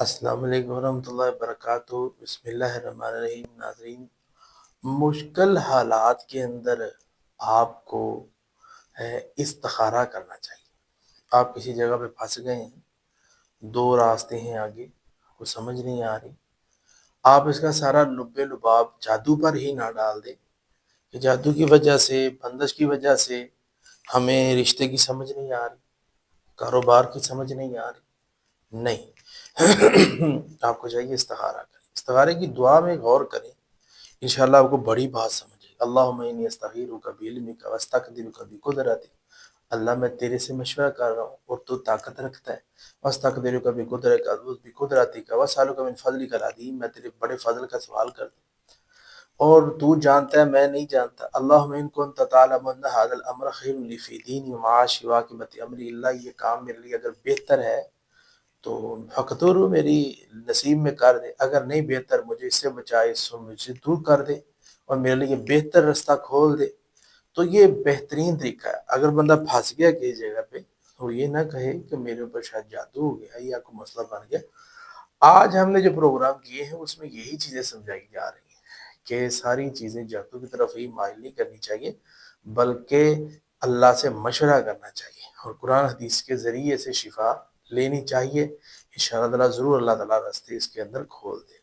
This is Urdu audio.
السلام علیکم ورحمۃ اللہ وبرکاتہ۔ بسم اللہ الرحمن الرحیم۔ ناظرین، مشکل حالات کے اندر آپ کو استخارہ کرنا چاہیے۔ آپ کسی جگہ پہ پھنس گئے ہیں، دو راستے ہیں آگے، کو سمجھ نہیں آ رہی، آپ اس کا سارا لب لباب جادو پر ہی نہ ڈال دیں کہ جادو کی وجہ سے، بندش کی وجہ سے ہمیں رشتے کی سمجھ نہیں آ رہی، کاروبار کی سمجھ نہیں آ رہی۔ نہیں، آپ کو چاہیے استخارہ کریں، استخارے کی دعا میں غور کریں، انشاءاللہ آپ کو بڑی بات سمجھے۔ اللہم انی استخیرک بعلمک واستقدرک بقدرتک، اللہ میں تیرے سے مشورہ کر رہا ہوں اور تو طاقت رکھتا ہے، واستقدرک بقدرتک واسألک من فضلک العظیم، میں تیرے بڑے فضل کا سوال کرتا ہوں اور تو جانتا ہے میں نہیں جانتا۔ اللہم ان کنت تعلم ان ھذا الامر خیر لی فی دینی ومعاشی وعاقبۃ امری، اللہ یہ کام میرے لیے اگر بہتر ہے تو فقدر میری نصیب میں کر دے، اگر نہیں بہتر مجھے اس سے بچائے، اس سے مجھے دور کر دے اور میرے لیے بہتر رستہ کھول دے۔ تو یہ بہترین طریقہ ہے۔ اگر بندہ پھنس گیا کسی جگہ پہ تو یہ نہ کہے کہ میرے اوپر شاید جادو ہو گیا یا کوئی مسئلہ بن گیا۔ آج ہم نے جو پروگرام کیے ہیں اس میں یہی چیزیں سمجھائی جا رہی ہیں کہ ساری چیزیں جادو کی طرف ہی مائل نہیں کرنی چاہیے، بلکہ اللہ سے مشورہ کرنا چاہیے اور قرآن حدیث کے ذریعے سے شفا لینی چاہیے۔ انشاءاللہ تعالیٰ ضرور اللہ تعالیٰ راستے اس کے اندر کھول دے۔